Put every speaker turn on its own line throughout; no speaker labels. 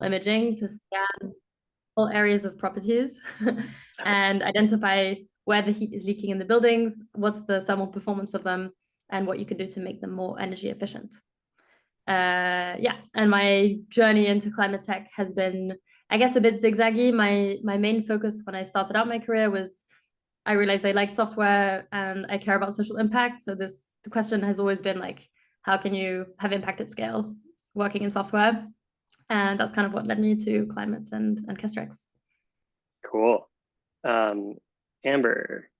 imaging to scan all areas of properties and identify where the heat is leaking in the buildings, what's the thermal performance of them, and what you can do to make them more energy efficient. Yeah, and my journey into climate tech has been, I guess, a bit zigzaggy. My main focus when I started out my career was I realized I liked software and I care about social impact. So the question has always been like, how can you have impact at scale working in software? And that's kind of what led me to climate and Kestrix.
Cool. Amber.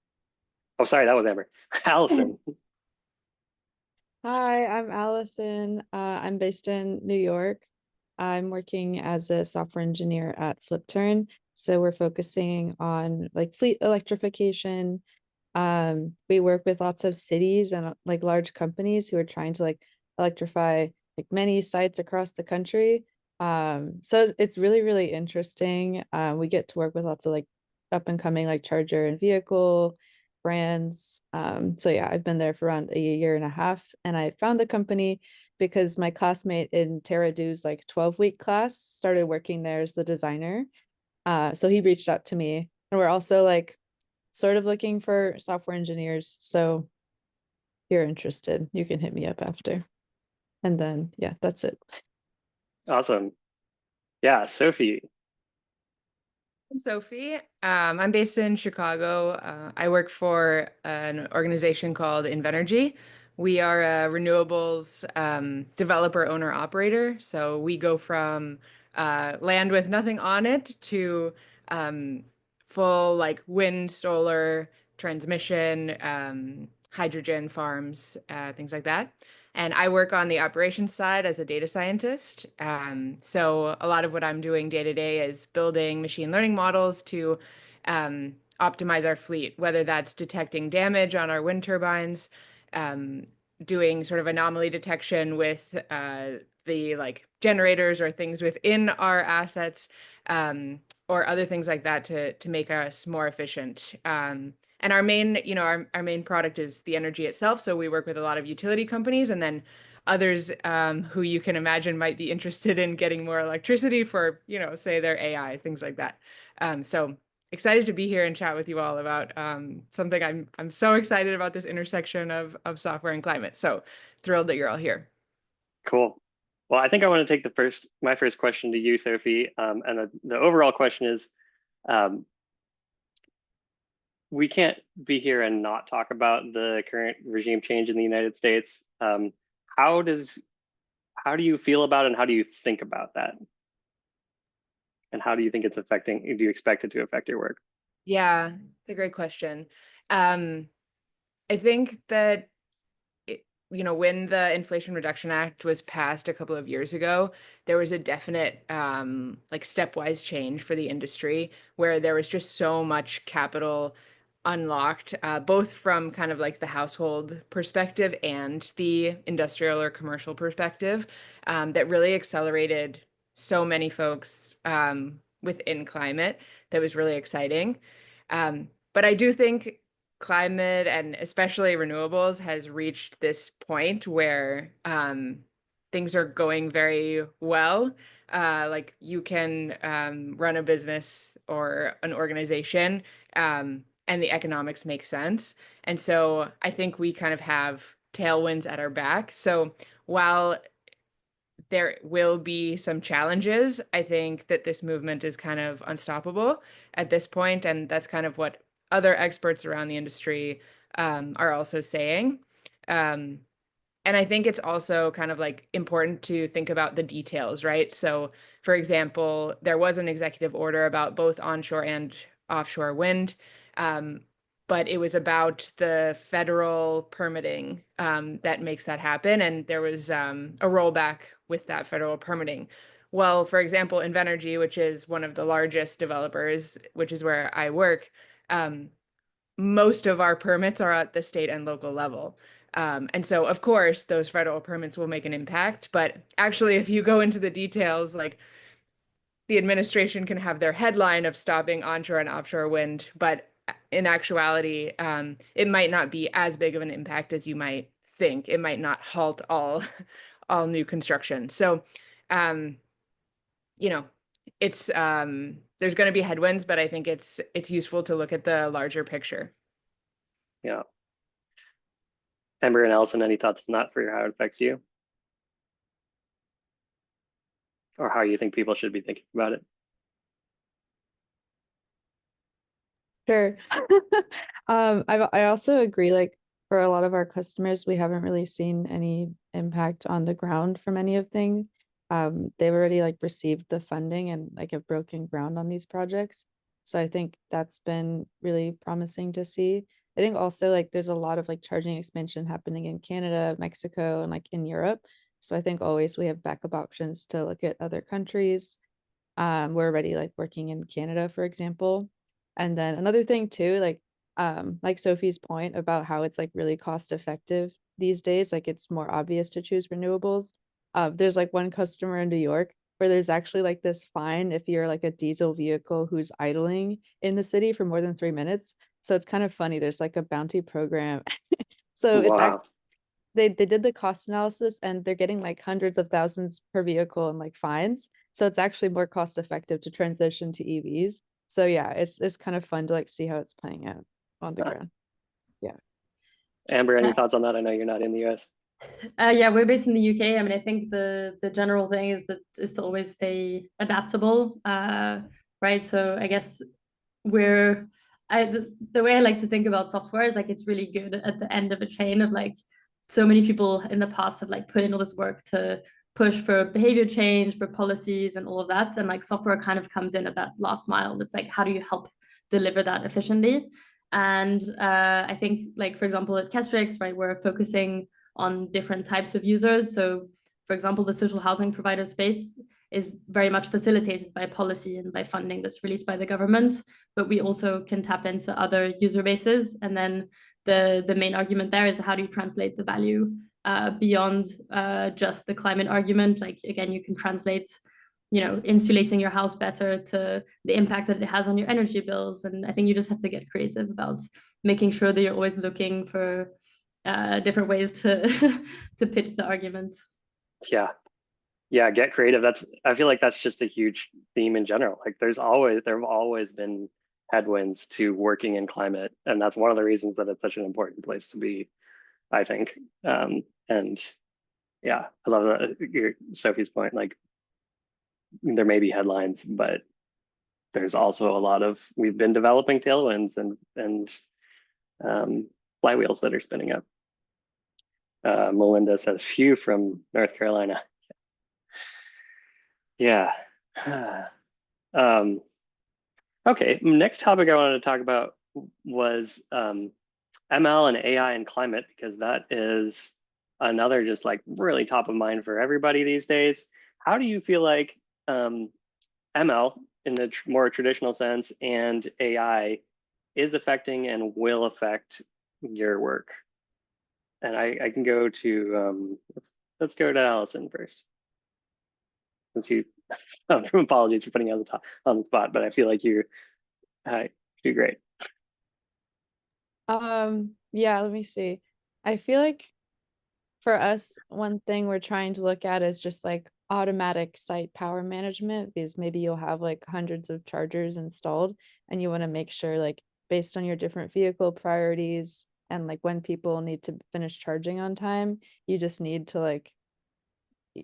Oh, sorry, that was Amber. Allison.
Hi, I'm Allison. I'm based in New York. I'm working as a software engineer at Flipturn. So we're focusing on like fleet electrification. We work with lots of cities and like large companies who are trying to like electrify like many sites across the country. So it's really, really interesting. We get to work with lots of like up and coming like charger and vehicle brands. So yeah, I've been there for around a year and a half, and I found the company because my classmate in Terra.do's like 12-week class started working there as the designer. So he reached out to me, and we're also like sort of looking for software engineers. So if you're interested, you can hit me up after. And then yeah, that's it.
Awesome. Yeah, Sophie.
I'm Sophie. I'm based in Chicago. I work for an organization called Invenergy. We are a renewables developer, owner, operator. So we go from land with nothing on it to full like wind, solar, transmission, hydrogen farms, things like that. And I work on the operations side as a data scientist. So a lot of what I'm doing day to day is building machine learning models to optimize our fleet, whether that's detecting damage on our wind turbines, doing sort of anomaly detection with the like generators or things within our assets, or other things like that to make us more efficient. And our main, our main product is the energy itself. So we work with a lot of utility companies and then others who you can imagine might be interested in getting more electricity for, say their AI, things like that. So excited to be here and chat with you all about something I'm so excited about, this intersection of software and climate. So thrilled that you're all here.
Cool. Well, I think I want to take my first question to you, Sophie. And the overall question is, we can't be here and not talk about the current regime change in the United States. How do you feel about it, and how do you think about that? And how do you think it's affecting, do you expect it to affect your work?
Yeah, it's a great question. I think that when the Inflation Reduction Act was passed a couple of years ago, there was a definite like stepwise change for the industry where there was just so much capital unlocked, both from kind of like the household perspective and the industrial or commercial perspective, that really accelerated so many folks within climate. That was really exciting. But I do think climate and especially renewables has reached this point where things are going very well. Like you can run a business or an organization, and the economics make sense. And so I think we kind of have tailwinds at our back. So while there will be some challenges, I think that this movement is kind of unstoppable at this point, and that's kind of what other experts around the industry are also saying. And I think it's also kind of like important to think about the details, right? So, for example, there was an executive order about both onshore and offshore wind, but it was about the federal permitting that makes that happen. And there was a rollback with that federal permitting. Well, for example, Invenergy, which is one of the largest developers, which is where I work, most of our permits are at the state and local level. And so, of course, those federal permits will make an impact. But actually, if you go into the details, like the administration can have their headline of stopping onshore and offshore wind, but in actuality, it might not be as big of an impact as you might think. It might not halt all new construction. So, it's there's going to be headwinds, but I think it's useful to look at the larger picture.
Yeah. Amber and Allison, any thoughts on that for how it affects you? Or how you think people should be thinking about it?
Sure. I also agree, like for a lot of our customers, we haven't really seen any impact on the ground from any of things. They've already like received the funding and like have broken ground on these projects. So I think that's been really promising to see. I think also like there's a lot of like charging expansion happening in Canada, Mexico, and like in Europe. So I think always we have backup options to look at other countries. We're already like working in Canada, for example. And then another thing too, like Sophie's point about how it's like really cost effective these days, like it's more obvious to choose renewables. There's like one customer in New York where there's actually like this fine if you're like a diesel vehicle who's idling in the city for more than 3 minutes. So it's kind of funny. There's like a bounty program. So it's
Wow.
they did the cost analysis and they're getting like hundreds of thousands per vehicle and like fines. So it's actually more cost effective to transition to EVs. So yeah, it's kind of fun to like see how it's playing out on the ground. Yeah.
Amber, any thoughts on that? I know you're not in the US.
Yeah, we're based in the UK. I mean, I think the general thing is to always stay adaptable, right? So I guess the way I like to think about software is like it's really good at the end of a chain of like so many people in the past have like put in all this work to push for behavior change, for policies and all of that. And like software kind of comes in at that last mile. It's like, how do you help deliver that efficiently? And I think like, for example, at Kestrix, right, we're focusing on different types of users. So for example, the social housing provider space is very much facilitated by policy and by funding that's released by the government, but we also can tap into other user bases. And then the main argument there is how do you translate the value beyond just the climate argument? Like, again, you can translate, you know, insulating your house better to the impact that it has on your energy bills. And I think you just have to get creative about making sure that you're always looking for different ways to to pitch the argument.
Yeah, get creative. I feel like that's just a huge theme in general. Like there have always been headwinds to working in climate, and that's one of the reasons that it's such an important place to be, I think. And yeah, I love that, Sophie's point. Like there may be headlines, but there's also a lot of we've been developing tailwinds and flywheels that are spinning up. Melinda says, "Phew," from North Carolina. Yeah. Okay, next topic I wanted to talk about was ML and AI and climate, because that is another just like really top of mind for everybody these days. How do you feel like ML in the more traditional sense and AI is affecting and will affect your work? And I can go to, let's go to Allison first. Since you, apologies for putting you on the spot, but I feel like you do great.
Yeah, let me see. I feel like for us, one thing we're trying to look at is just like automatic site power management, because maybe you'll have like hundreds of chargers installed and you want to make sure like based on your different vehicle priorities and like when people need to finish charging on time, you just need to like,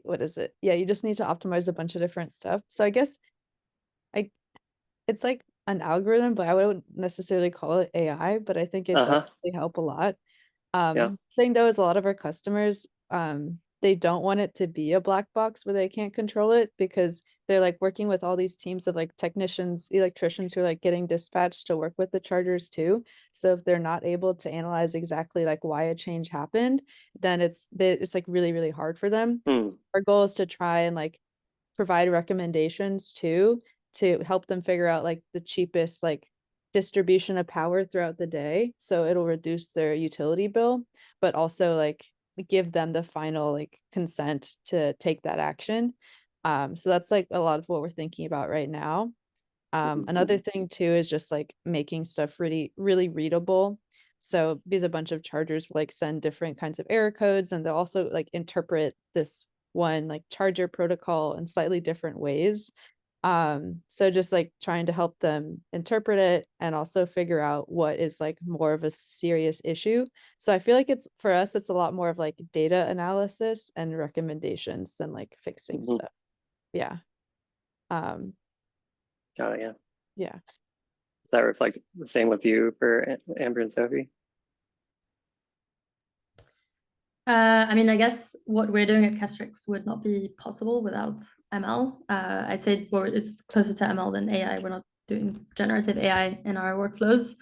what is it? Yeah, you just need to optimize a bunch of different stuff. So I guess it's like an algorithm, but I wouldn't necessarily call it AI, but I think it does really help a lot. Thing though is a lot of our customers, they don't want it to be a black box where they can't control it, because they're like working with all these teams of like technicians, electricians who are like getting dispatched to work with the chargers too. So if they're not able to analyze exactly like why a change happened, then it's like really, really hard for them. So our goal is to try and like provide recommendations too, to help them figure out like the cheapest like distribution of power throughout the day, so it'll reduce their utility bill, but also like give them the final like consent to take that action. So that's like a lot of what we're thinking about right now. Another thing too is just like making stuff really, really readable. So because a bunch of chargers will like send different kinds of error codes, and they'll also like interpret this one like charger protocol in slightly different ways. So just like trying to help them interpret it and also figure out what is like more of a serious issue. So I feel like it's for us, it's a lot more of like data analysis and recommendations than like fixing
Mhm.
stuff. Yeah.
Got it, yeah.
Yeah.
Does that reflect the same with you for Amber and Sophie?
I mean, I guess what we're doing at Kestrix would not be possible without ML. I'd say it's closer to ML than AI. We're not doing generative AI in our workflows.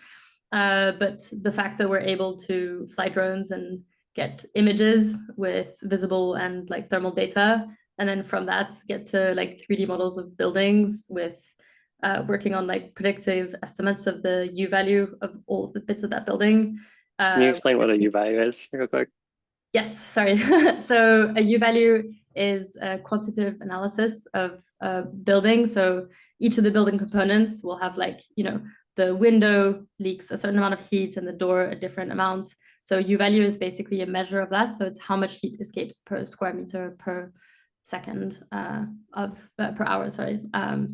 But the fact that we're able to fly drones and get images with visible and like thermal data, and then from that get to like 3D models of buildings with working on like predictive estimates of the U value of all of the bits of that building.
Can you explain what a U value is real quick?
Yes, sorry. So a U value is a quantitative analysis of a building. So each of the building components will have like, the window leaks a certain amount of heat and the door a different amount. So U value is basically a measure of that. So it's how much heat escapes per square meter per second per hour, sorry,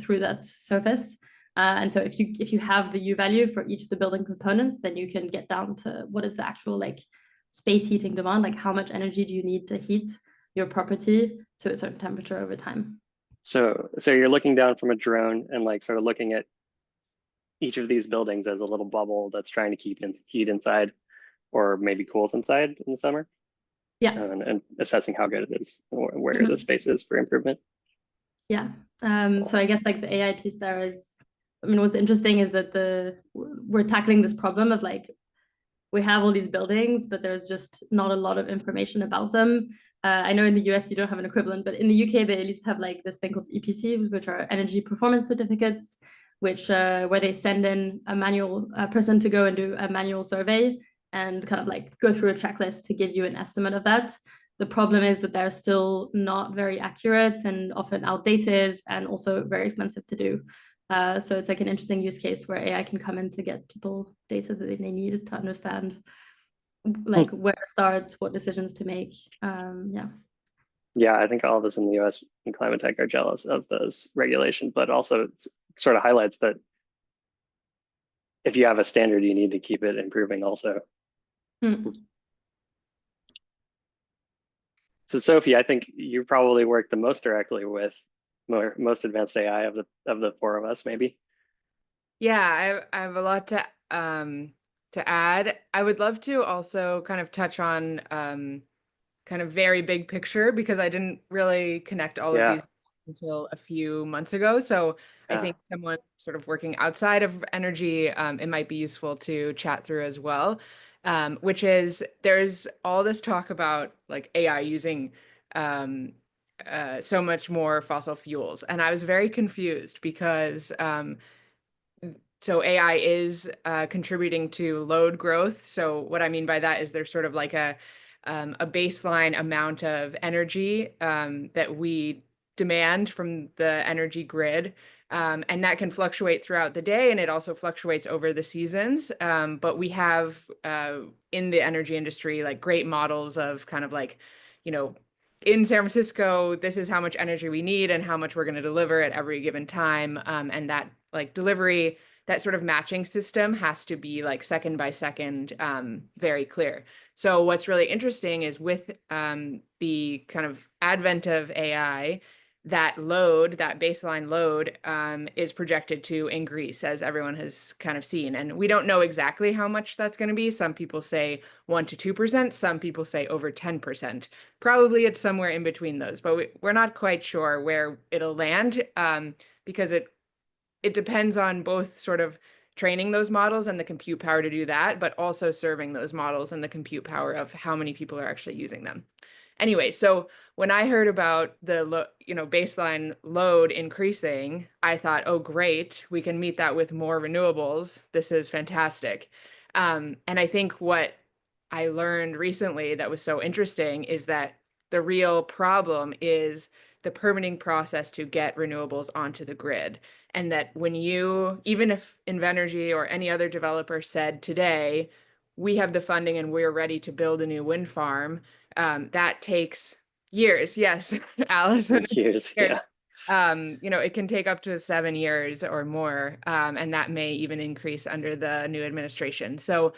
through that surface. And so if you have the U value for each of the building components, then you can get down to what is the actual like space heating demand, like how much energy do you need to heat your property to a certain temperature over time.
So you're looking down from a drone and like sort of looking at each of these buildings as a little bubble that's trying to keep heat inside, or maybe cools inside in the summer.
Yeah.
And assessing how good it is, or where the space is for improvement.
Yeah. So I guess like the AI piece there is, I mean, what's interesting is that we're tackling this problem of like, we have all these buildings, but there's just not a lot of information about them. I know in the US you don't have an equivalent, but in the UK they at least have like this thing called EPC, which are energy performance certificates, which where they send in a manual person to go and do a manual survey and kind of like go through a checklist to give you an estimate of that. The problem is that they're still not very accurate and often outdated and also very expensive to do. So it's like an interesting use case where AI can come in to get people data that they need to understand like where to start, what decisions to make.
Yeah, I think all of us in the US in climate tech are jealous of those regulations, but also it sort of highlights that if you have a standard, you need to keep it improving also. So Sophie, I think you probably work the most directly with most advanced AI of the four of us, maybe.
Yeah, I have a lot to add. I would love to also kind of touch on kind of very big picture, because I didn't really connect all of these until a few months ago. So I think someone sort of working outside of energy, it might be useful to chat through as well. Which is, there's all this talk about like AI using so much more fossil fuels. And I was very confused because so AI is contributing to load growth. So what I mean by that is there's sort of like a baseline amount of energy that we demand from the energy grid. And that can fluctuate throughout the day, and it also fluctuates over the seasons. But we have in the energy industry like great models of kind of like, in San Francisco, this is how much energy we need and how much we're going to deliver at every given time. And that like delivery, that sort of matching system has to be like second by second, very clear. So what's really interesting is with the kind of advent of AI, that load, that baseline load, is projected to increase, as everyone has kind of seen. And we don't know exactly how much that's going to be. Some people say 1 to 2%, some people say over 10%. Probably it's somewhere in between those, but we're not quite sure where it'll land, because it depends on both sort of training those models and the compute power to do that, but also serving those models and the compute power of how many people are actually using them. Anyway, so when I heard about the baseline load increasing, I thought, oh, great, we can meet that with more renewables. This is fantastic. And I think what I learned recently that was so interesting is that the real problem is the permitting process to get renewables onto the grid. And that when even if Invenergy or any other developer said today, we have the funding and we're ready to build a new wind farm, that takes years. Yes, Allison.
Years, yeah.
It can take up to 7 years or more, and that may even increase under the new administration. So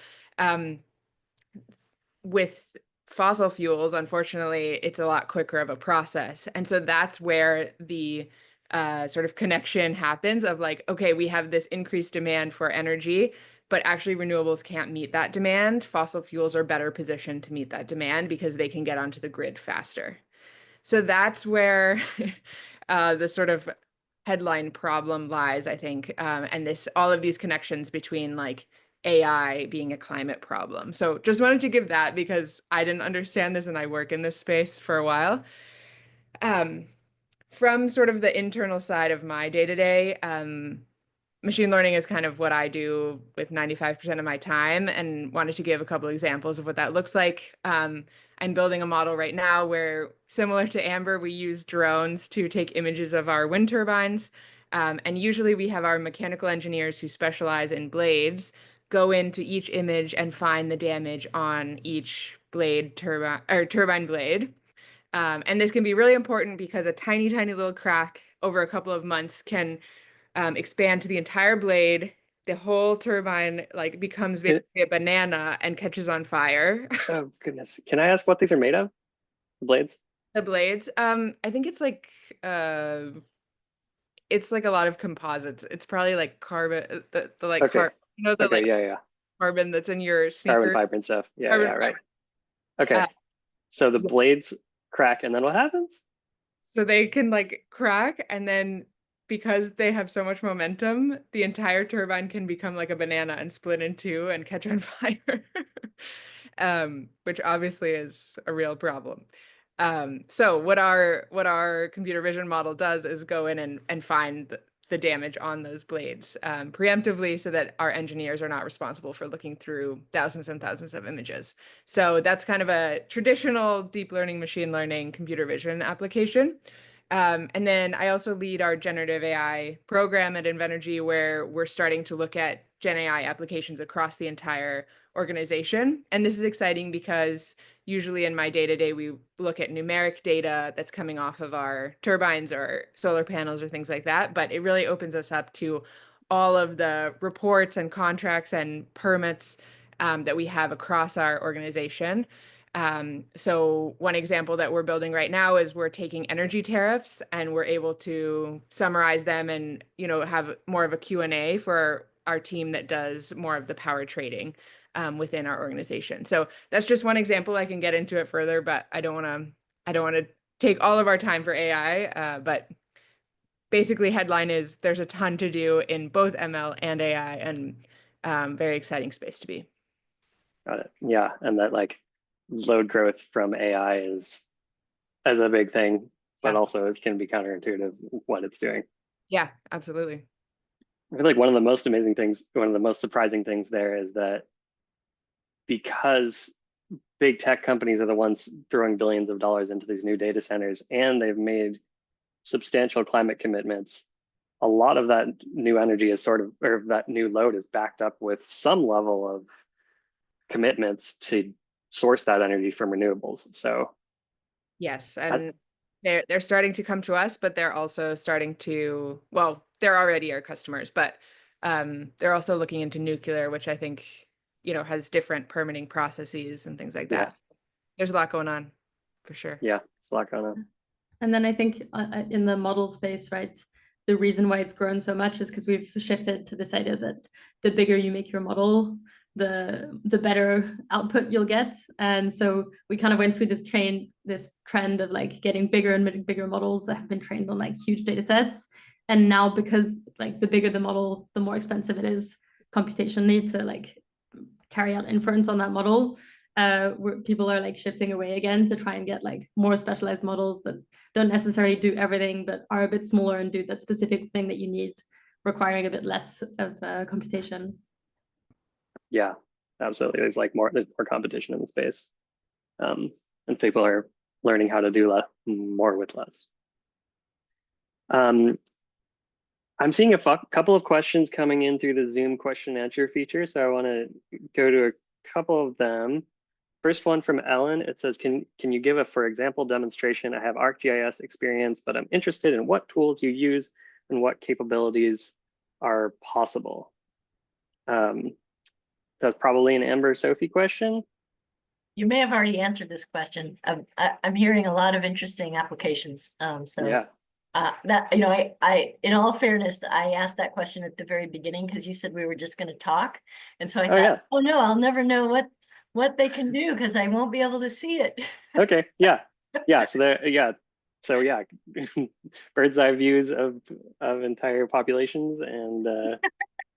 with fossil fuels, unfortunately, it's a lot quicker of a process. And so that's where the sort of connection happens of like, okay, we have this increased demand for energy, but actually renewables can't meet that demand. Fossil fuels are better positioned to meet that demand because they can get onto the grid faster. So that's where the sort of headline problem lies, I think, and all of these connections between like AI being a climate problem. So just wanted to give that because I didn't understand this and I work in this space for a while. From sort of the internal side of my day-to-day, machine learning is kind of what I do with 95% of my time, and wanted to give a couple examples of what that looks like. I'm building a model right now where, similar to Amber, we use drones to take images of our wind turbines. And usually we have our mechanical engineers who specialize in blades go into each image and find the damage on each turbine blade. And this can be really important because a tiny, tiny little crack over a couple of months can expand to the entire blade. The whole turbine like becomes basically a banana and catches on fire.
Oh goodness. Can I ask what these are made of? The blades?
The blades, I think it's like a lot of composites. It's probably like carbon, the like
Okay.
the like
Yeah.
carbon that's in your
Carbon
sneakers.
fiber and stuff. Yeah,
Carbon
right.
fiber.
Okay. So the
yeah.
blades crack and then what happens?
So they can like crack, and then because they have so much momentum, the entire turbine can become like a banana and split in two and catch on fire. Which obviously is a real problem. So what our computer vision model does is go in and find the damage on those blades preemptively, so that our engineers are not responsible for looking through thousands and thousands of images. So that's kind of a traditional deep learning, machine learning, computer vision application. And then I also lead our generative AI program at Invenergy, where we're starting to look at Gen AI applications across the entire organization. And this is exciting because usually in my day-to-day, we look at numeric data that's coming off of our turbines or solar panels or things like that. But it really opens us up to all of the reports and contracts and permits that we have across our organization. So one example that we're building right now is we're taking energy tariffs and we're able to summarize them and, have more of a Q&A for our team that does more of the power trading within our organization. So that's just one example. I can get into it further, but I don't want to take all of our time for AI. But basically, headline is there's a ton to do in both ML and AI, and very exciting space to be.
Got it. Yeah, and that like load growth from AI is a big thing, but also it can be counterintuitive what it's doing.
Yeah, absolutely.
I feel like one of the most amazing things, one of the most surprising things there is that because big tech companies are the ones throwing billions of dollars into these new data centers and they've made substantial climate commitments, a lot of that new energy is or that new load is backed up with some level of commitments to source that energy from renewables. So
yes, and they're starting to come to us, but they're also starting to, well, they're already our customers, but they're also looking into nuclear, which I think has different permitting processes and things like that.
Yeah.
So there's a lot going on for sure.
Yeah, it's a lot going on.
And then I think in the model space, right, the reason why it's grown so much is because we've shifted to this idea that the bigger you make your model, the better output you'll get. And so we kind of went through this trend of like getting bigger and bigger models that have been trained on like huge data sets. And now, because like the bigger the model, the more expensive it is computationally to like carry out inference on that model. Where people are like shifting away again to try and get like more specialized models that don't necessarily do everything, but are a bit smaller and do that specific thing that you need, requiring a bit less of computation. Yeah,
absolutely. There's more competition in the space, and people are learning how to do more with less. I'm seeing a couple of questions coming in through the Zoom question and answer feature, so I want to go to a couple of them. First one from Ellen, it says, can you give a, for example, demonstration? I have ArcGIS experience, but I'm interested in what tools you use and what capabilities are possible. That's probably an Amber Sophie question.
You may have already answered this question. I'm hearing a lot of interesting applications. So
Yeah.
that, you know, I, in all fairness, I asked that question at the very beginning because you said we were just going to talk. And so I thought,
yeah.
oh no, I'll never know what they can do because I won't be able to see it.
Okay. Yeah. Yeah. So there, yeah. So yeah, bird's eye views of entire populations and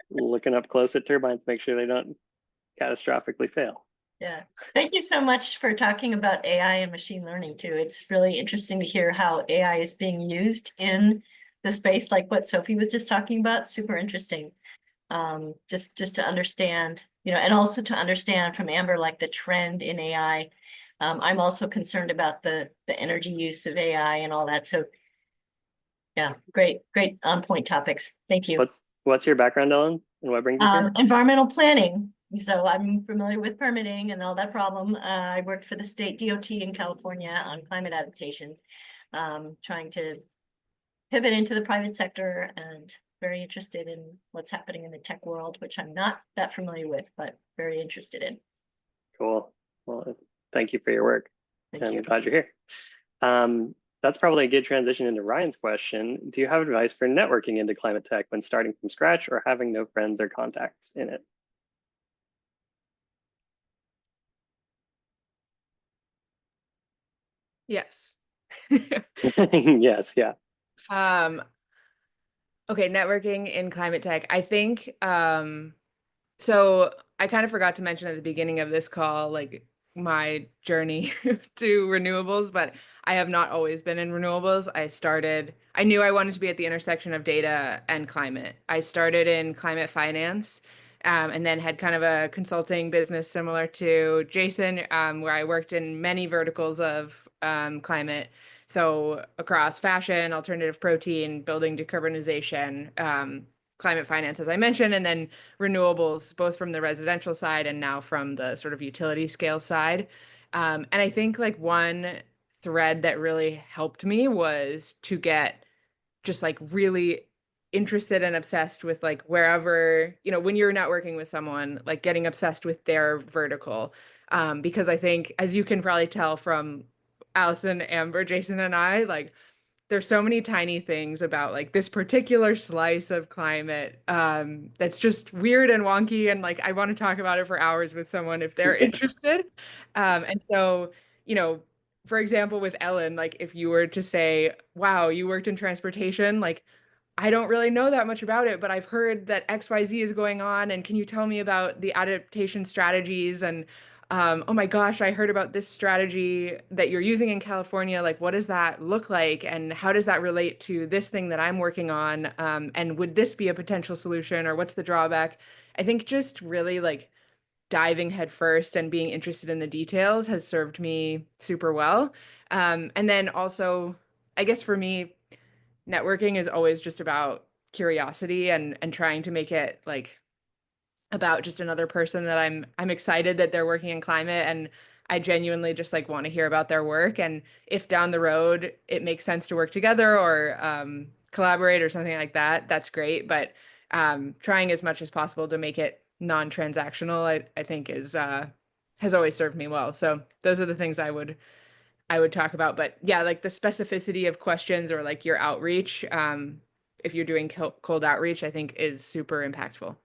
looking up close at turbines, make sure they don't catastrophically fail.
Yeah. Thank you so much for talking about AI and machine learning too. It's really interesting to hear how AI is being used in the space, like what Sophie was just talking about. Super interesting. Just to understand, you know, and also to understand from Amber, like the trend in AI. I'm also concerned about the energy use of AI and all that. So yeah, great on point topics. Thank you.
What's your background, Ellen, and what brings you here?
Environmental planning. So I'm familiar with permitting and all that problem. I worked for the state DOT in California on climate adaptation, trying to pivot into the private sector and very interested in what's happening in the tech world, which I'm not that familiar with, but very interested in.
Cool. Well, thank you for your work.
Thank you.
I'm glad you're here. That's probably a good transition into Ryan's question. Do you have advice for networking into climate tech when starting from scratch or having no friends or contacts in it?
Yes.
Yes, yeah.
Okay, networking in climate tech. I think so I kind of forgot to mention at the beginning of this call, like my journey to renewables, but I have not always been in renewables. I knew I wanted to be at the intersection of data and climate. I started in climate finance, and then had kind of a consulting business similar to Jason, where I worked in many verticals of climate. So across fashion, alternative protein, building decarbonization, climate finance, as I mentioned, and then renewables, both from the residential side and now from the sort of utility scale side. And I think like one thread that really helped me was to get just like really interested and obsessed with like wherever, you know, when you're networking with someone, like getting obsessed with their vertical. Because I think, as you can probably tell from Allison, Amber, Jason, and I, like there's so many tiny things about like this particular slice of climate that's just weird and wonky, and like I want to talk about it for hours with someone if they're interested. And so, you know, for example, with Ellen, like if you were to say, wow, you worked in transportation, like I don't really know that much about it, but I've heard that XYZ is going on, and can you tell me about the adaptation strategies? And oh my gosh, I heard about this strategy that you're using in California. Like, what does that look like? And how does that relate to this thing that I'm working on? And would this be a potential solution, or what's the drawback? I think just really like diving headfirst and being interested in the details has served me super well. And then also, I guess for me, networking is always just about curiosity and trying to make it like about just another person that I'm excited that they're working in climate, and I genuinely just like want to hear about their work. And if down the road it makes sense to work together or collaborate or something like that, that's great. But trying as much as possible to make it non-transactional, I think is has always served me well. So those are the things I would talk about. But yeah, like the specificity of questions or like your outreach, if you're doing cold outreach, I think is super impactful.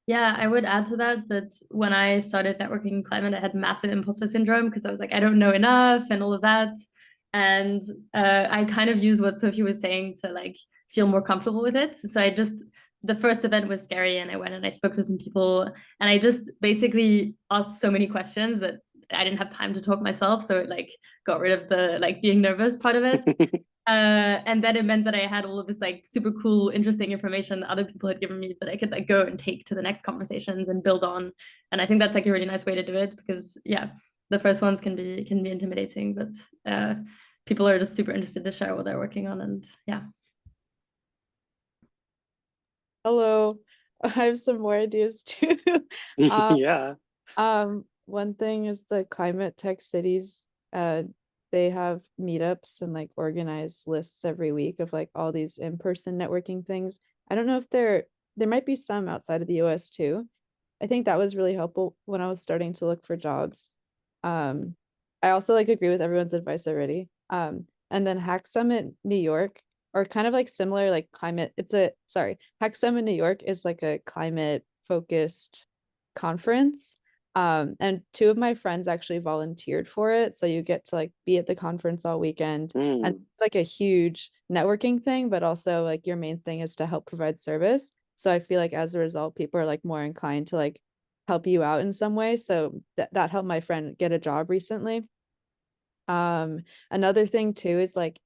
Yeah, I would add to that when I started networking in climate, I had massive imposter syndrome because I was like, I don't know enough and all of that. And I kind of used what Sophie was saying to like feel more comfortable with it. So the first event was scary, and I went and I spoke to some people, and I just basically asked so many questions that I didn't have time to talk myself. So it like got rid of the like being nervous part of it. And then it meant that I had all of this like super cool, interesting information that other people had given me that I could like go and take to the next conversations and build on. And I think that's like a really nice way to do it because yeah, the first ones can be intimidating, but people are just super interested to share what they're working on, and yeah.
Hello, I have some more ideas too.
Yeah.
one thing is the climate tech cities, they have meetups and like organized lists every week of like all these in-person networking things. I don't know if there might be some outside of the US too. I think that was really helpful when I was starting to look for jobs. I also like agree with everyone's advice already. And then Hack Summit New York, or kind of like similar, like climate, Hack Summit New York is like a climate focused conference. And two of my friends actually volunteered for it. So you get to like be at the conference all weekend. And it's like a huge networking thing, but also like your main thing is to help provide service. So I feel like as a result, people are like more inclined to like help you out in some way. So that helped my friend get a job recently. Another thing too is like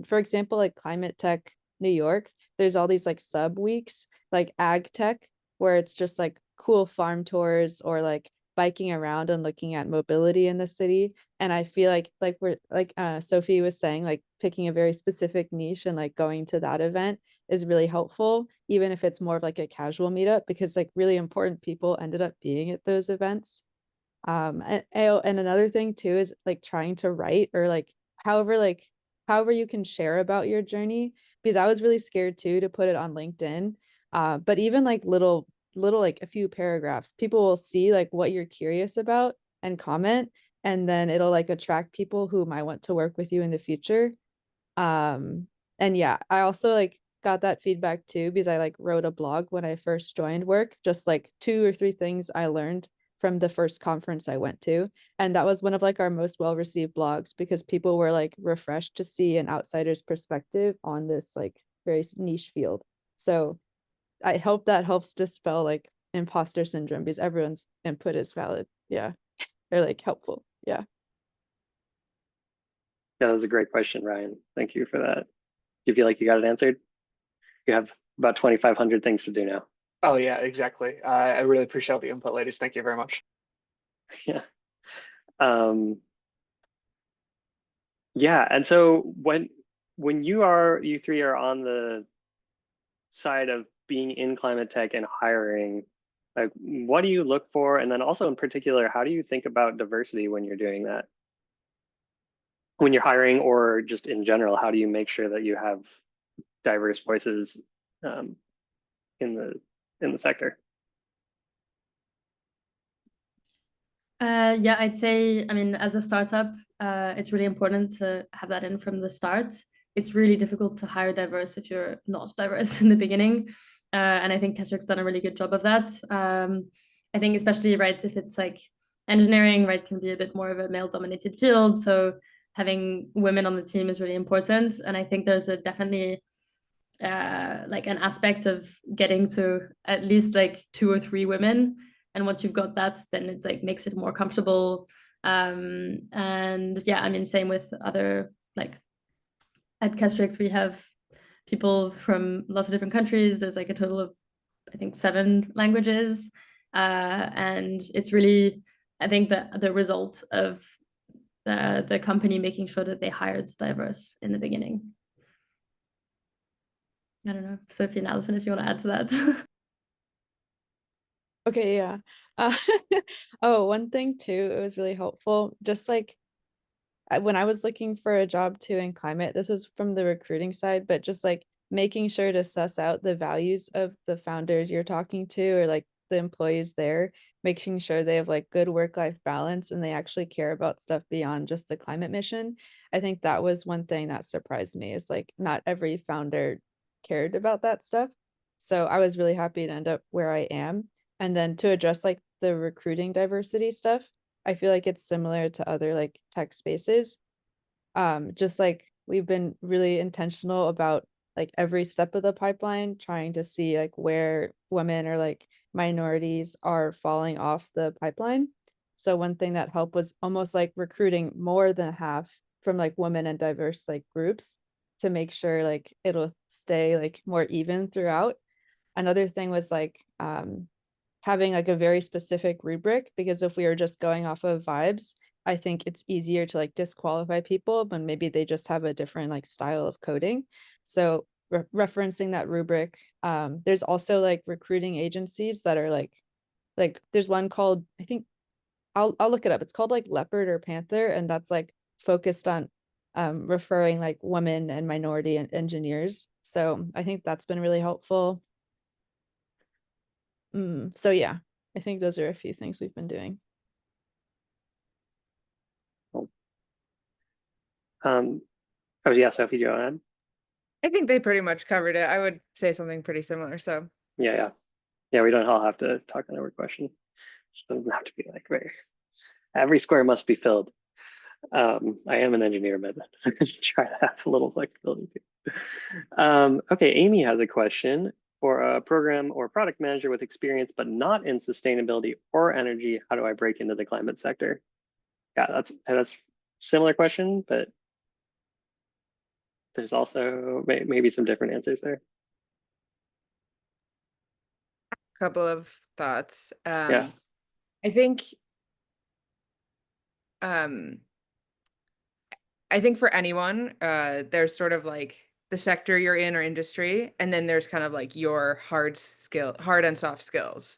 for example, like Climate Tech New York, there's all these like sub weeks, like Ag Tech, where it's just like cool farm tours or like biking around and looking at mobility in the city. And I feel like we're like Sophie was saying, like picking a very specific niche and like going to that event is really helpful, even if it's more of like a casual meetup, because like really important people ended up being at those events. And another thing too is like trying to write, or like however you can share about your journey, because I was really scared too to put it on LinkedIn. But even like little like a few paragraphs, people will see like what you're curious about and comment, and then it'll like attract people who might want to work with you in the future. And yeah, I also like got that feedback too, because I like wrote a blog when I first joined work, just like 2 or 3 things I learned from the first conference I went to. And that was one of like our most well-received blogs, because people were like refreshed to see an outsider's perspective on this like very niche field. So I hope that helps dispel like imposter syndrome, because everyone's input is valid. Yeah. Or like helpful. Yeah.
Yeah, that was a great question, Ryan. Thank you for that. Do you feel like you got it answered? You have about 2,500 things to do now.
Oh yeah, exactly. I really appreciate all the input, ladies. Thank you very much.
Yeah. Yeah, and so when you three are on the side of being in climate tech and hiring, like what do you look for? And then also in particular, how do you think about diversity when you're doing that? When you're hiring, or just in general, how do you make sure that you have diverse voices in the sector?
Yeah, I'd say, I mean, as a startup, it's really important to have that in from the start. It's really difficult to hire diverse if you're not diverse in the beginning. And I think Kestrix done a really good job of that. I think especially, right, if it's like engineering, right, can be a bit more of a male-dominated field. So having women on the team is really important. And I think there's a definitely like an aspect of getting to at least like 2 or 3 women, and once you've got that, then it like makes it more comfortable. And yeah, I mean, same with other, like at Kestrix we have people from lots of different countries. There's like a total of I think 7 languages, and it's really, I think, the result of the company making sure that they hired diverse in the beginning. I don't know, Sophie and Allison, if you want to add to that.
Okay, yeah. Oh, one thing too, it was really helpful. Just like when I was looking for a job too in climate, this is from the recruiting side, but just like making sure to suss out the values of the founders you're talking to, or like the employees there, making sure they have like good work-life balance and they actually care about stuff beyond just the climate mission. I think that was one thing that surprised me, is like not every founder cared about that stuff. So I was really happy to end up where I am. And then to address like the recruiting diversity stuff, I feel like it's similar to other like tech spaces. Just like we've been really intentional about like every step of the pipeline, trying to see like where women or like minorities are falling off the pipeline. So one thing that helped was almost like recruiting more than half from like women and diverse like groups, to make sure like it'll stay like more even throughout. Another thing was like having like a very specific rubric, because if we are just going off of vibes, I think it's easier to like disqualify people when maybe they just have a different like style of coding. So referencing that rubric. There's also like recruiting agencies that are like there's one called, I think I'll look it up. It's called like Leopard or Panther, and that's like focused on referring like women and minority engineers. So I think that's been really helpful. So yeah, I think those are a few things we've been doing.
Oh yeah, Sophie, go ahead.
I think they pretty much covered it. I would say something pretty similar. So
Yeah, we don't all have to talk on every question. It doesn't have to be like every square must be filled. I am an engineer, but I try to have a little flexibility too. Okay, Amy has a question. For a program or product manager with experience, but not in sustainability or energy, how do I break into the climate sector? Yeah, that's a similar question, but there's also maybe some different answers there.
a couple of thoughts.
Yeah.
I think for anyone, there's sort of like the sector you're in or industry, and then there's kind of like your hard and soft skills.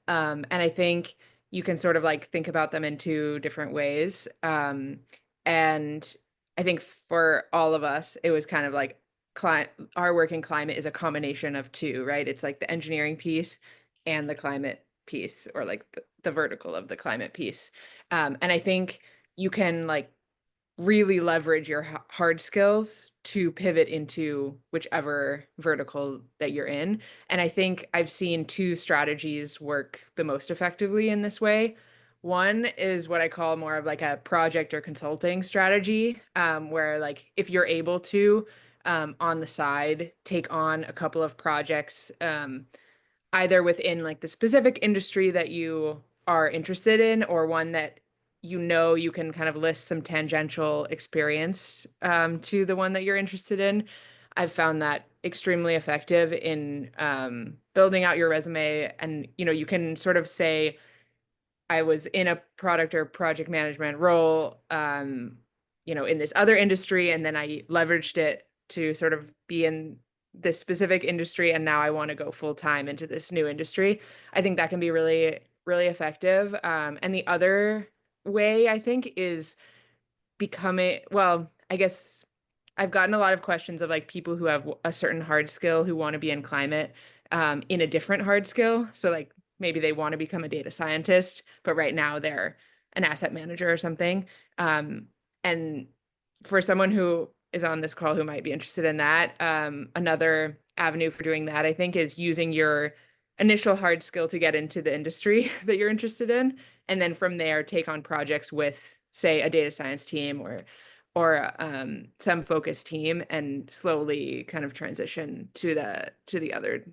And I think you can sort of like think about them in two different ways. And I think for all of us, it was kind of like our work in climate is a combination of two, right? It's like the engineering piece and the climate piece, or like the vertical of the climate piece. And I think you can like really leverage your hard skills to pivot into whichever vertical that you're in. And I think I've seen two strategies work the most effectively in this way. One is what I call more of like a project or consulting strategy, where like if you're able to on the side take on a couple of projects, either within like the specific industry that you are interested in, or one that you can kind of list some tangential experience to the one that you're interested in. I've found that extremely effective in building out your resume. And you can sort of say, I was in a product or project management role in this other industry, and then I leveraged it to sort of be in this specific industry, and now I want to go full time into this new industry. I think that can be really, really effective. And the other way, I think, is I guess I've gotten a lot of questions of like people who have a certain hard skill who want to be in climate in a different hard skill. So like maybe they want to become a data scientist, but right now they're an asset manager or something. And for someone who is on this call who might be interested in that, another avenue for doing that, I think, is using your initial hard skill to get into the industry that you're interested in. And then from there, take on projects with, say, a data science team or some focus team, and slowly kind of transition to the other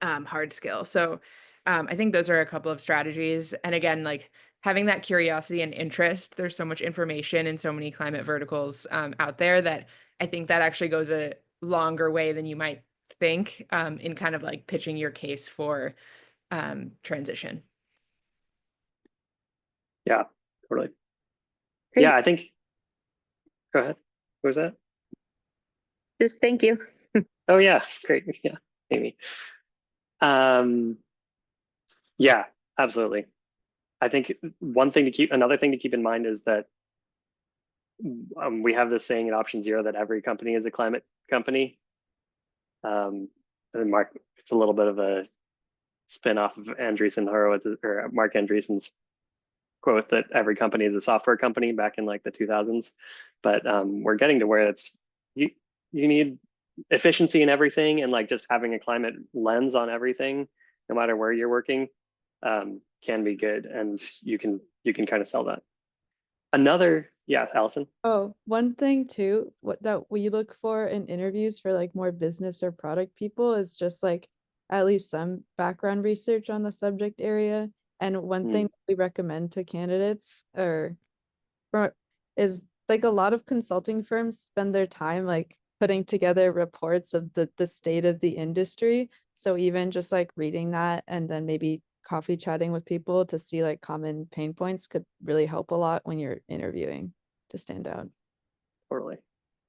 hard skill. So I think those are a couple of strategies. And again, like having that curiosity and interest, there's so much information and so many climate verticals out there that I think that actually goes a longer way than you might think in kind of like pitching your case for transition.
Yeah, totally.
Great.
Yeah, I think, go ahead. What was that?
Just thank you.
Oh yeah, great. Yeah, Amy. Yeah, absolutely. I think another thing to keep in mind is that we have this saying at Option Zero that every company is a climate company. And Mark, it's a little bit of a spin-off of Andreessen Horowitz, or Mark Andreessen's quote that every company is a software company back in like the 2000s. But we're getting to where it's you need efficiency in everything, and like just having a climate lens on everything, no matter where you're working, can be good, and you can kind of sell that. Yeah, Allison.
Oh, one thing too, that we look for in interviews for like more business or product people is just like at least some background research on the subject area. And one thing that we recommend to candidates is like a lot of consulting firms spend their time like putting together reports of the state of the industry. So even just like reading that and then maybe coffee chatting with people to see like common pain points could really help a lot when you're interviewing to stand out.
Totally.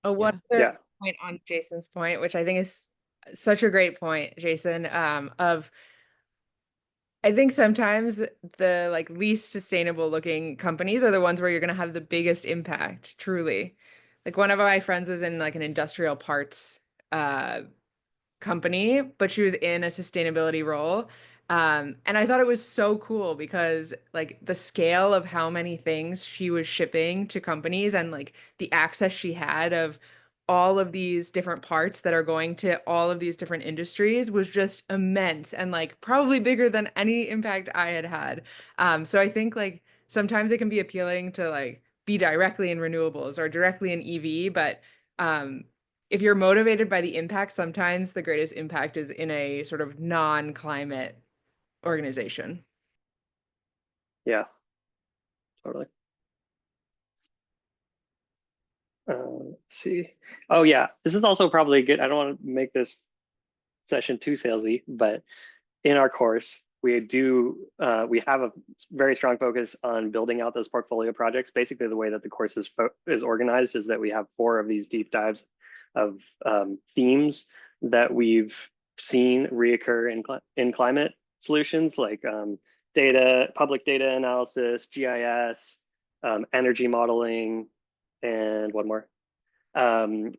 Oh, one other point on Jason's point, which I think is such a great point, Jason, of I think sometimes the like least sustainable looking companies are the ones where you're going to have the biggest impact, truly. Like one of my friends was in like an industrial parts uh company, but she was in a sustainability role. And I thought it was so cool because like the scale of how many things she was shipping to companies and like the access she had of all of these different parts that are going to all of these different industries was just immense and like probably bigger than any impact I had had. So I think like sometimes it can be appealing to like be directly in renewables or directly in EV, but if you're motivated by the impact, sometimes the greatest impact is in a sort of non-climate organization.
Yeah, totally. Let's see. Oh yeah, this is also probably good. I don't want to make this session too salesy, but in our course, we have a very strong focus on building out those portfolio projects. Basically, the way that the course is organized is that we have 4 of these deep dives of themes that we've seen reoccur in climate solutions, like public data analysis, GIS, energy modeling, and one more. And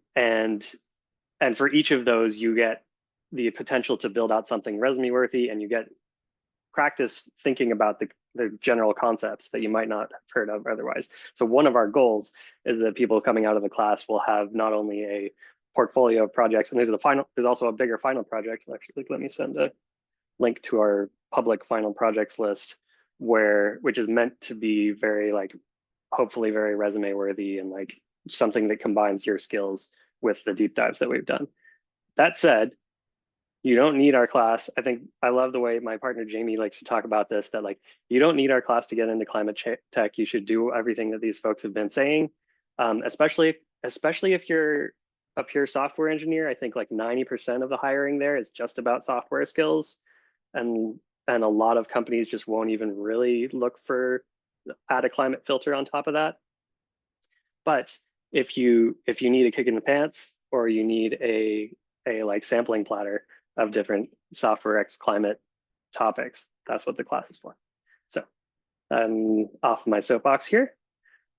for each of those, you get the potential to build out something resume worthy, and you get practice thinking about the general concepts that you might not have heard of otherwise. So one of our goals is that people coming out of the class will have not only a portfolio of projects, and there's also a bigger final project. Actually, let me send a link to our public final projects list, which is meant to be very like, hopefully very resume worthy and like something that combines your skills with the deep dives that we've done. That said, you don't need our class. I think I love the way my partner Jamie likes to talk about this, that like, you don't need our class to get into climate tech. You should do everything that these folks have been saying, especially if you're a pure software engineer. I think like 90% of the hiring there is just about software skills. And a lot of companies just won't even really look for add a climate filter on top of that. But if you need a kick in the pants, or you need a like sampling platter of different software X climate topics, that's what the class is for. So I'm off my soapbox here.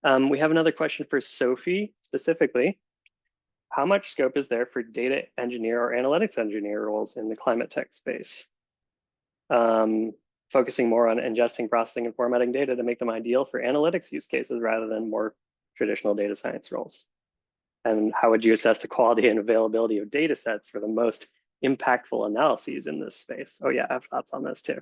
We have another question for Sophie specifically. How much scope is there for data engineer or analytics engineer roles in the climate tech space? Focusing more on ingesting, processing, and formatting data to make them ideal for analytics use cases rather than more traditional data science roles. And how would you assess the quality and availability of data sets for the most impactful analyses in this space? Oh yeah, I have thoughts on this too.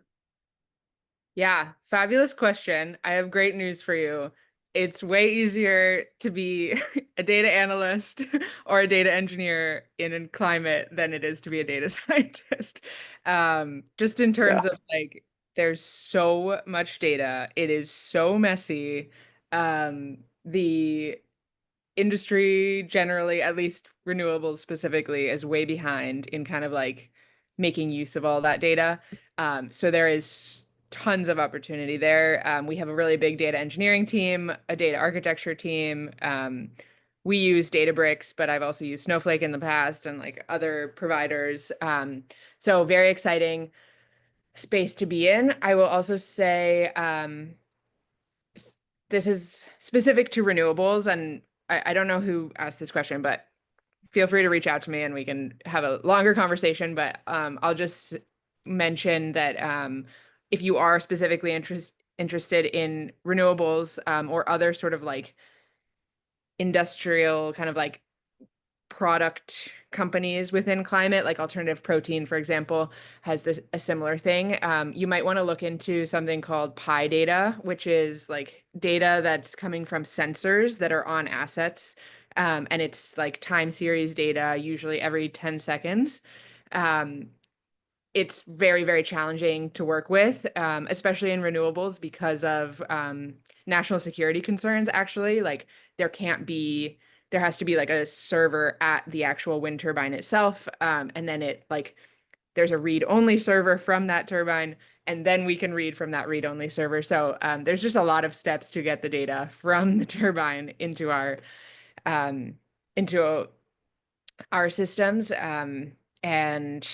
Yeah, fabulous question. I have great news for you. It's way easier to be a data analyst or a data engineer in climate than it is to be a data scientist. Just in terms of like, there's so much data. It is so messy. The industry generally, at least renewables specifically, is way behind in kind of like making use of all that data. So there is tons of opportunity there. We have a really big data engineering team, a data architecture team. We use Databricks, but I've also used Snowflake in the past and like other providers. So very exciting space to be in. I will also say this is specific to renewables, and I don't know who asked this question, but feel free to reach out to me and we can have a longer conversation. But I'll just mention that if you are specifically interested in renewables or other sort of like industrial kind of like product companies within climate, like Alternative Protein, for example, has a similar thing. You might want to look into something called Pi data, which is like data that's coming from sensors that are on assets. And it's like time series data, usually every 10 seconds. It's very, very challenging to work with, especially in renewables because of national security concerns, actually. Like there has to be like a server at the actual wind turbine itself. And then there's a read-only server from that turbine, and then we can read from that read-only server. So there's just a lot of steps to get the data from the turbine into our systems. And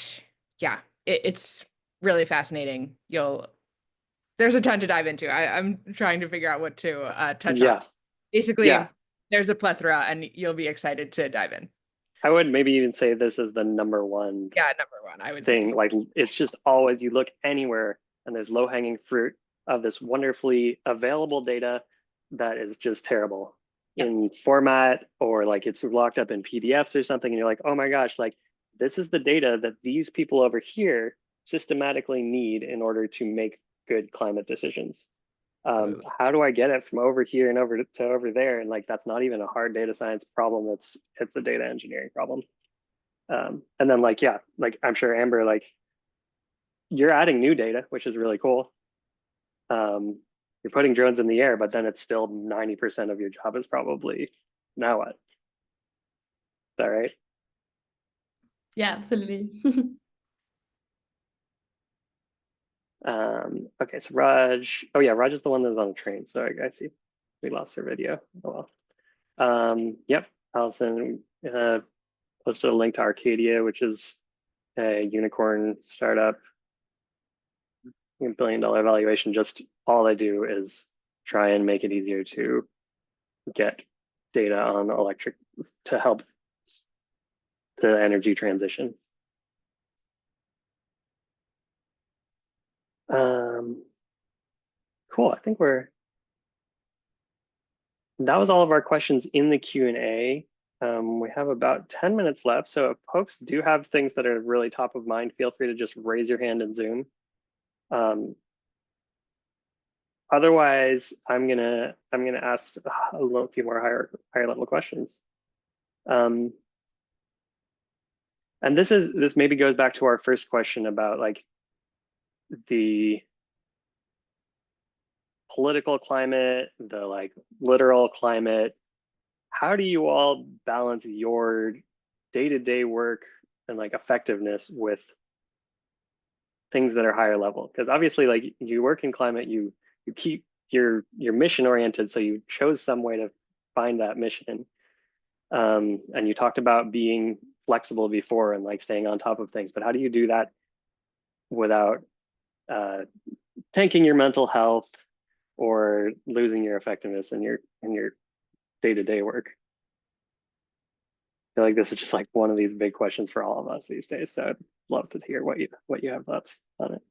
yeah, it's really fascinating. You'll there's a ton to dive into. I'm trying to figure out what to touch
Yeah.
on. Basically,
Yeah.
there's a plethora, and you'll be excited to dive in.
I would maybe even say this is the number one
Yeah, number one, I would say.
thing. Like, it's just always, you look anywhere and there's low hanging fruit of this wonderfully available data that is just terrible in format, or like it's locked up in PDFs or something. And you're like, oh my gosh, like this is the data that these people over here systematically need in order to make good climate decisions. How do I get it from over here and over to over there? And like, that's not even a hard data science problem. It's a data engineering problem. And then like, yeah, like I'm sure Amber, like you're adding new data, which is really cool. You're putting drones in the air, but then it's still 90% of your job is probably, now what? Is that right?
Yeah, absolutely.
Okay, so Raj, oh yeah, Raj is the one that was on the train. So I see we lost her video. Oh well. Yep, Allison posted a link to Arcadia, which is a unicorn startup, $1 billion valuation. Just all they do is try and make it easier to get data on electric to help the energy transition. Cool. I think that was all of our questions in the Q&A. We have about 10 minutes left. So if folks do have things that are really top of mind, feel free to just raise your hand in Zoom. Otherwise, I'm gonna ask a few more higher level questions. And this maybe goes back to our first question about like the political climate, the like literal climate. How do you all balance your day-to-day work and like effectiveness with things that are higher level? Because obviously, like you work in climate, you keep your mission oriented, so you chose some way to find that mission. And you talked about being flexible before and like staying on top of things, but how do you do that without tanking your mental health or losing your effectiveness in your day-to-day work? I feel like this is just like one of these big questions for all of us these days. So I'd love to hear what you have thoughts on it.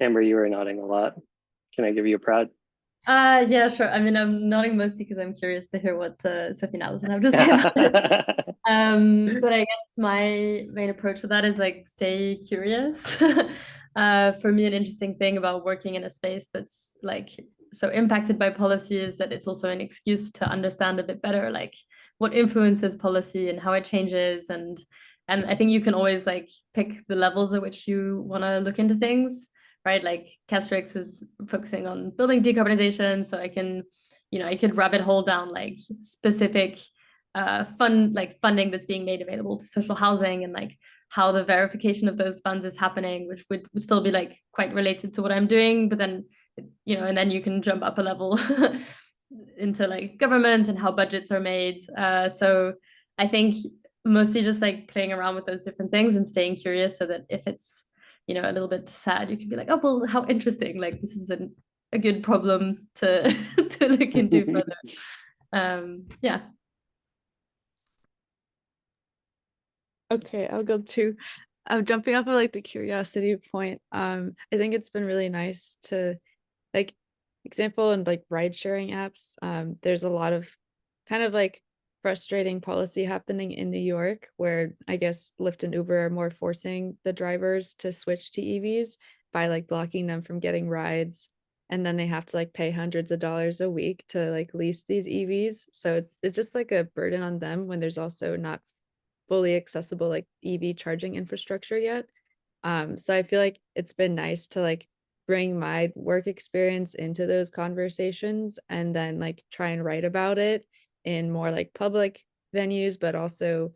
Amber, you were nodding a lot. Can I give you a prod?
Yeah, sure. I mean, I'm nodding mostly because I'm curious to hear what Sophie and Allison have to say about it. But I guess my main approach to that is like stay curious. For me, an interesting thing about working in a space that's like so impacted by policy is that it's also an excuse to understand a bit better, like what influences policy and how it changes. And I think you can always like pick the levels at which you want to look into things. Right, like Kestrix is focusing on building decarbonization, so I could rabbit hole down like specific funding that's being made available to social housing and like how the verification of those funds is happening, which would still be like quite related to what I'm doing, but then and then you can jump up a level into like government and how budgets are made. So I think mostly just like playing around with those different things and staying curious, so that if it's a little bit sad, you can be like, oh well, how interesting, like this is a good problem to to look into further. Yeah.
Okay, I'll go too. Jumping off of like the curiosity point, I think it's been really nice to like example in like ride sharing apps. There's a lot of kind of like frustrating policy happening in New York, where I guess Lyft and Uber are more forcing the drivers to switch to EVs by like blocking them from getting rides, and then they have to like pay hundreds of dollars a week to like lease these EVs. So it's just like a burden on them when there's also not fully accessible like EV charging infrastructure yet. So I feel like it's been nice to like bring my work experience into those conversations and then like try and write about it in more like public venues, but also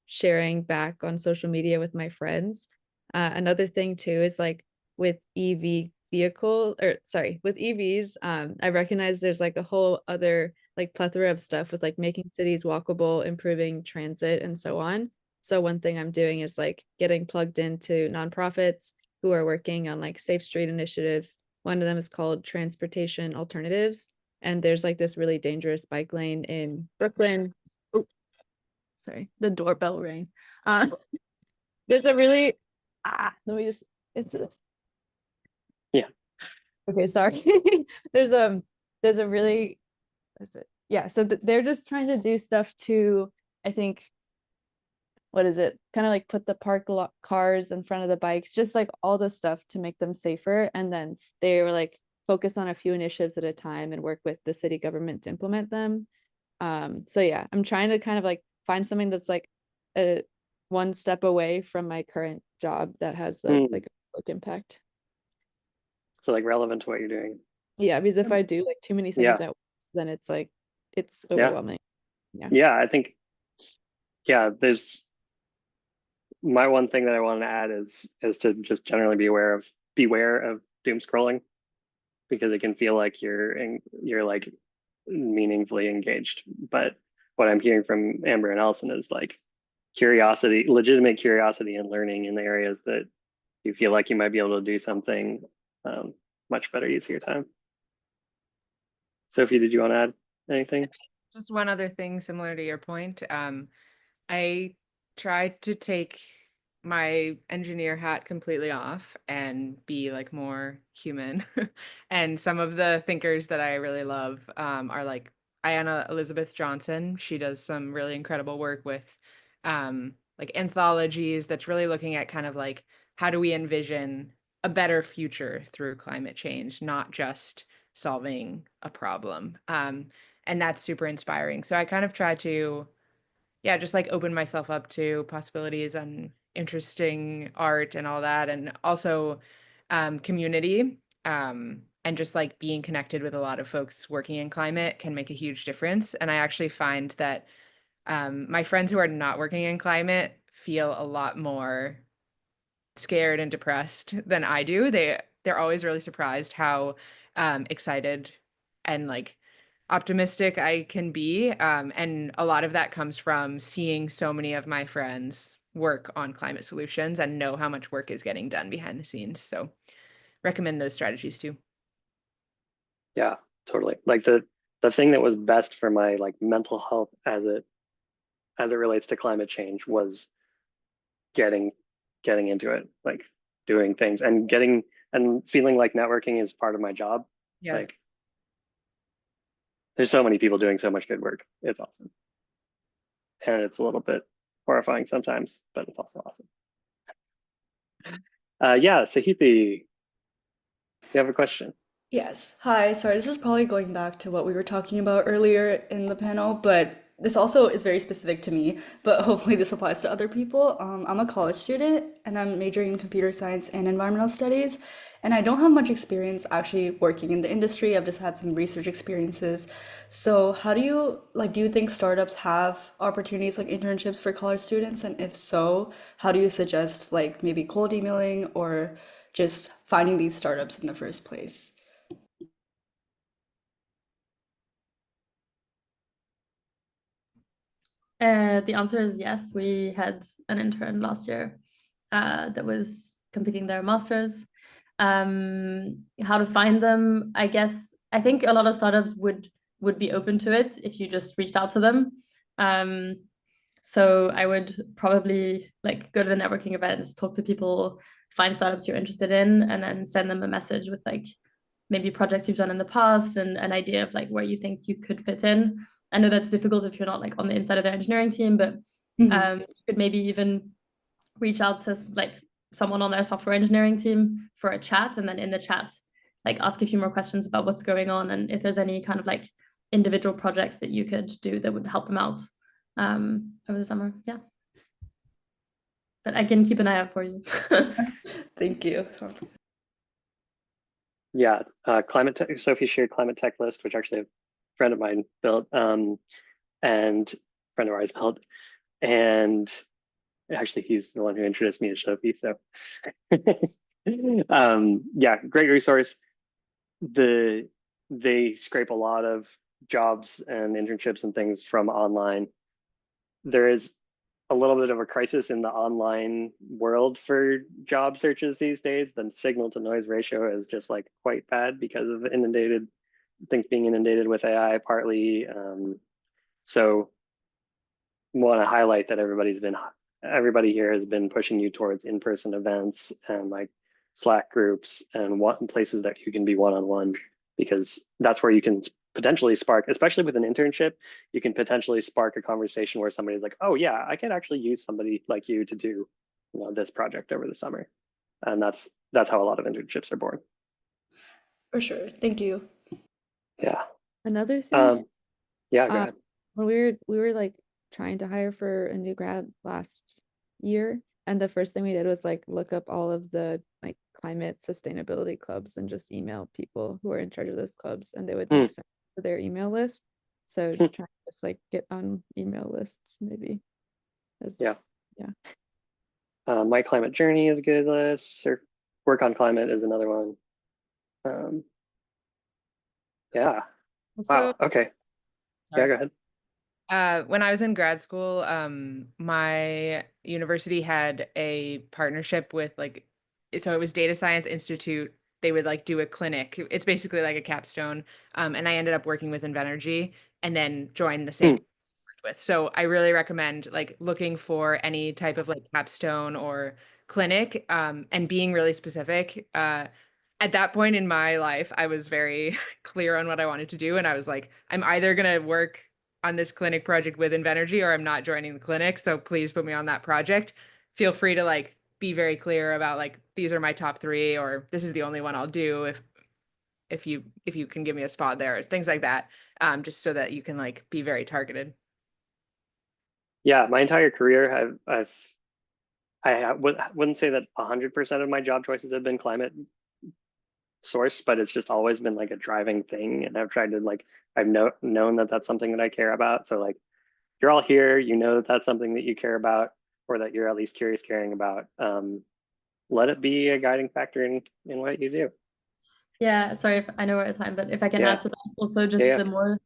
sharing back on social media with my friends. Another thing too is like with EV with EVs, I recognize there's like a whole other like plethora of stuff with like making cities walkable, improving transit, and so on. So one thing I'm doing is like getting plugged into nonprofits who are working on like safe street initiatives. One of them is called Transportation Alternatives, and there's like this really dangerous bike lane in Brooklyn. Oh, sorry, the doorbell rang. There's a really let me just into this.
Yeah.
Okay, sorry. there's a really, what's it? Yeah, so they're just trying to do stuff to, I think, what is it? Kind of like put the cars in front of the bikes, just like all the stuff to make them safer. And then they were like focus on a few initiatives at a time and work with the city government to implement them. So yeah, I'm trying to kind of like find something that's like a one step away from my current job that has like a public impact.
So like relevant to what you're doing.
Yeah, because if I do like too many things at once, then it's like it's overwhelming.
Yeah, I think there's my one thing that I want to add is to just generally beware of doom scrolling, because it can feel like you're like meaningfully engaged. But what I'm hearing from Amber and Allison is like legitimate curiosity and learning in the areas that you feel like you might be able to do something much better use of your time. Sophie, did you want to add anything?
Just one other thing similar to your point. I tried to take my engineer hat completely off and be like more human. And some of the thinkers that I really love are like Ayanna Elizabeth Johnson. She does some really incredible work with like anthologies that's really looking at kind of like how do we envision a better future through climate change, not just solving a problem. And that's super inspiring. So I kind of try to just like open myself up to possibilities and interesting art and all that, and also community, and just like being connected with a lot of folks working in climate can make a huge difference. And I actually find that my friends who are not working in climate feel a lot more scared and depressed than I do. They're always really surprised how excited and like optimistic I can be. And a lot of that comes from seeing so many of my friends work on climate solutions and know how much work is getting done behind the scenes. So recommend those strategies too.
Yeah, totally. Like the thing that was best for my like mental health as it relates to climate change was getting into it, like doing things and feeling like networking is part of my job.
Yes.
Like there's so many people doing so much good work. It's awesome. And it's a little bit horrifying sometimes, but it's also awesome. Yeah, Sahithi, you have a question?
Yes. Hi. Sorry, this is probably going back to what we were talking about earlier in the panel, but this also is very specific to me, but hopefully this applies to other people. I'm a college student and I'm majoring in computer science and environmental studies, and I don't have much experience actually working in the industry. I've just had some research experiences. So how do you think startups have opportunities like internships for college students? And if so, how do you suggest like maybe cold emailing or just finding these startups in the first place?
The answer is yes. We had an intern last year that was completing their master's. How to find them? I think a lot of startups would be open to it if you just reached out to them. So I would probably like go to the networking events, talk to people, find startups you're interested in, and then send them a message with like maybe projects you've done in the past and an idea of like where you think you could fit in. I know that's difficult if you're not like on the inside of their engineering team, but you could maybe even reach out to like someone on their software engineering team for a chat, and then in the chat, like ask a few more questions about what's going on and if there's any kind of like individual projects that you could do that would help them out over the summer. Yeah. But I can keep an eye out for you.
Thank you. Sounds good.
Yeah, Sophie shared climate tech list, which actually a friend of mine built, and a friend of ours built, and actually he's the one who introduced me to Sophie. So Yeah, great resource. They scrape a lot of jobs and internships and things from online. There is a little bit of a crisis in the online world for job searches these days. The signal to noise ratio is just like quite bad because of things being inundated with AI partly. So want to highlight that everybody here has been pushing you towards in-person events and like Slack groups and places that you can be one-on-one, because that's where you can potentially spark, especially with an internship, you can potentially spark a conversation where somebody's like, oh yeah, I could actually use somebody like you to do, this project over the summer. And that's how a lot of internships are born.
For sure. Thank you.
Yeah.
Another thing,
Yeah, go ahead.
when we were like trying to hire for a new grad last year, and the first thing we did was like look up all of the like climate sustainability clubs and just email people who are in charge of those clubs, and they would like send to their email list. So try to just like get on email lists maybe.
Yeah.
Yeah.
My climate journey is a good list. Or work on climate is another one. Yeah. Wow. Okay. Yeah, go ahead.
When I was in grad school, my university had a partnership with so it was Data Science Institute. They would like do a clinic. It's basically like a capstone. And I ended up working with Invenergy and then joined the same worked with. So I really recommend like looking for any type of like capstone or clinic, and being really specific. At that point in my life, I was very clear on what I wanted to do. And I was like, I'm either going to work on this clinic project with Invenergy or I'm not joining the clinic. So please put me on that project. Feel free to like be very clear about like, these are my top 3, or this is the only one I'll do if you can give me a spot there, things like that. Just so that you can like be very targeted.
Yeah, my entire career, I wouldn't say that 100% of my job choices have been climate sourced, but it's just always been like a driving thing. And I've tried to like, I've known that that's something that I care about. So like, you're all here, that that's something that you care about, or that you're at least curious caring about. Let it be a guiding factor in what you do.
Yeah, sorry if I know we're out of time, but if I can add to that, also just the more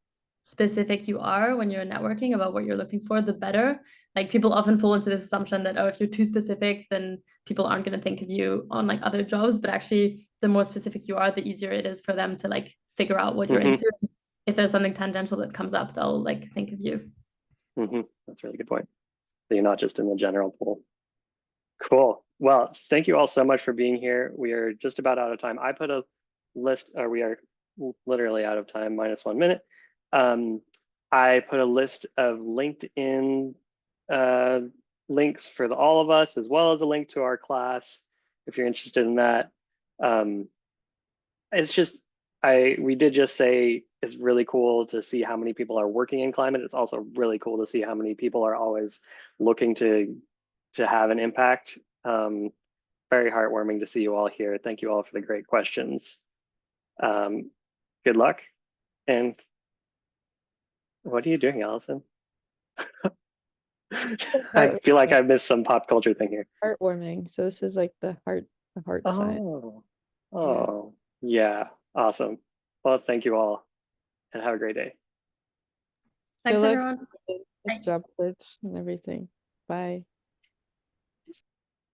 specific you are when you're networking about what you're looking for, the better. Like people often fall into this assumption that, oh, if you're too specific, then people aren't going to think of you on like other jobs. But actually, the more specific you are, the easier it is for them to like figure out what you're into. If there's something tangential that comes up, they'll like think of you.
That's a really good point. So you're not just in the general pool. Cool. Well, thank you all so much for being here. We are just about out of time. I put a list, or we are literally out of time, -1 minute. I put a list of LinkedIn links for all of us, as well as a link to our class, if you're interested in that. It's just, we did just say it's really cool to see how many people are working in climate. It's also really cool to see how many people are always looking to have an impact. Very heartwarming to see you all here. Thank you all for the great questions. Good luck. And what are you doing, Allison? I feel like I missed some pop culture thing here.
Heartwarming. So this is like the heart side.
Oh, yeah. Awesome. Well, thank you all and have a great day.
Thanks, everyone.
Job search and everything. Bye.